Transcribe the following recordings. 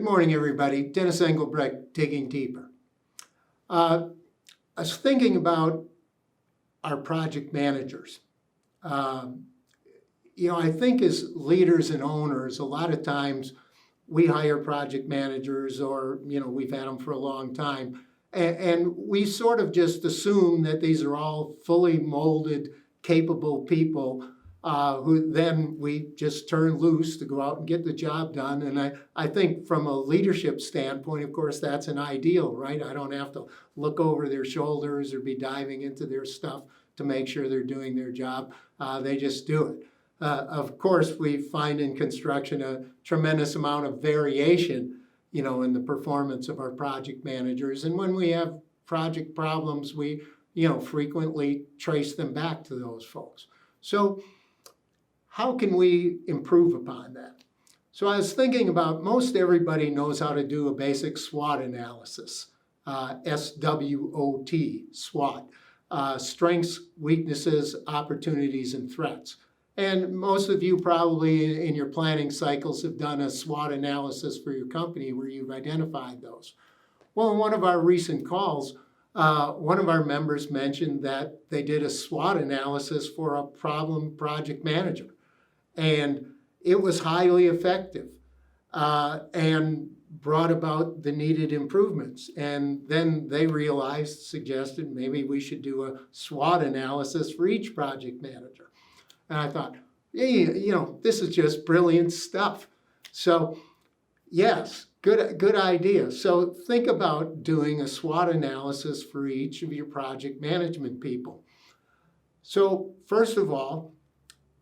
Good morning, everybody. Dennis Engelbrecht, Digging Deeper. I was thinking about our project managers. I think as leaders and owners, a lot of times we hire project managers or, we've had them for a long time. And we sort of just assume that these are all fully molded, capable people who then we just turn loose to go out and get the job done. And I think from a leadership standpoint, of course, that's an ideal, right? I don't have to look over their shoulders or be diving into their stuff to make sure they're doing their job. They just do it. Of course, we find in construction a tremendous amount of variation, in the performance of our project managers. And when we have project problems, we, frequently trace them back to those folks. So how can we improve upon that? So I was thinking about most everybody knows how to do a basic SWOT analysis, SWOT, SWOT, strengths, weaknesses, opportunities, and threats. And most of you probably in your planning cycles have done a SWOT analysis for your company where you've identified those. Well, in one of our recent calls, one of our members mentioned that they did a SWOT analysis for a problem project manager. And it was highly effective and brought about the needed improvements. And then they suggested maybe we should do a SWOT analysis for each project manager. And I thought, hey, this is just brilliant stuff. So yes, good idea. So think about doing a SWOT analysis for each of your project management people. So first of all,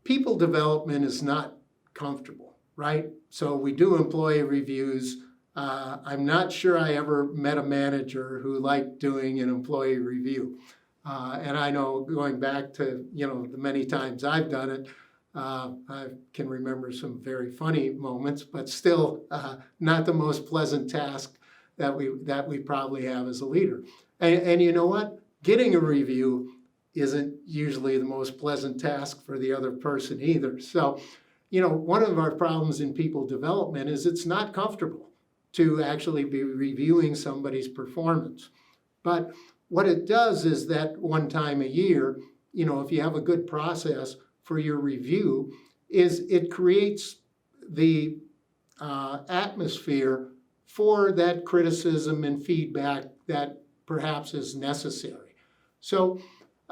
people development is not comfortable, right? So we do employee reviews. I'm not sure I ever met a manager who liked doing an employee review. And I know going back to, the many times I've done it, I can remember some very funny moments, but still not the most pleasant task that we probably have as a leader. And you know what? Getting a review isn't usually the most pleasant task for the other person either. So, one of our problems in people development is it's not comfortable to actually be reviewing somebody's performance. But what it does is that one time a year, if you have a good process for your review, is it creates the atmosphere for that criticism and feedback that perhaps is necessary. So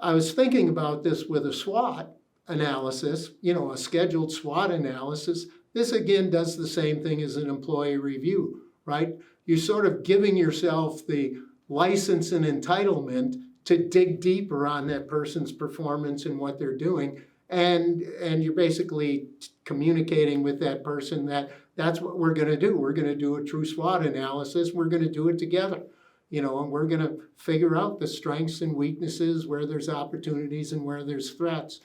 I was thinking about this with a SWOT analysis, a scheduled SWOT analysis. This again does the same thing as an employee review, right? You're sort of giving yourself the license and entitlement to dig deeper on that person's performance and what they're doing. And you're basically communicating with that person that that's what we're going to do. We're going to do a true SWOT analysis. We're going to do it together. And we're going to figure out the strengths and weaknesses, where there's opportunities and where there's threats.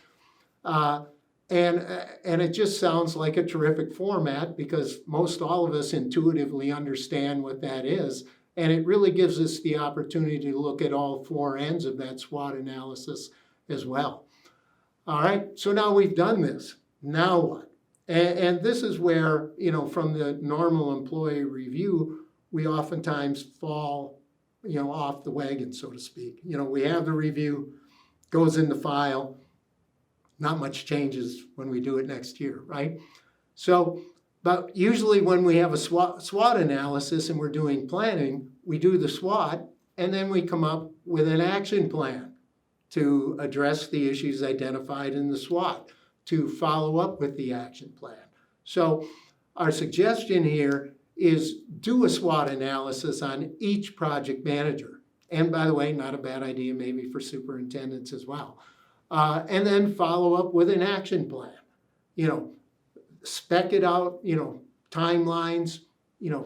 And it just sounds like a terrific format because most all of us intuitively understand what that is. And it really gives us the opportunity to look at all four ends of that SWOT analysis as well. All right, so now we've done this. Now what? And this is where, from the normal employee review, we oftentimes fall off the wagon, so to speak. We have the review, goes in the file, not much changes when we do it next year, right? So, but usually when we have a SWOT analysis and we're doing planning, we do the SWOT and then we come up with an action plan to address the issues identified in the SWOT, to follow up with the action plan. So our suggestion here is do a SWOT analysis on each project manager. And by the way, not a bad idea maybe for superintendents as well. And then follow up with an action plan. Spec it out, timelines,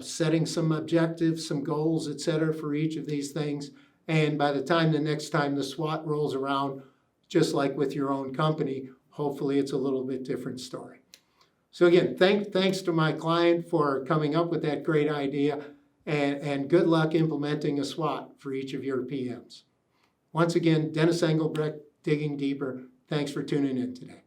setting some objectives, some goals, et cetera, for each of these things. And by the next time the SWOT rolls around, just like with your own company, hopefully it's a little bit different story. So again, thanks to my client for coming up with that great idea, and good luck implementing a SWOT for each of your PMs. Once again, Dennis Engelbrecht, Digging Deeper. Thanks for tuning in today.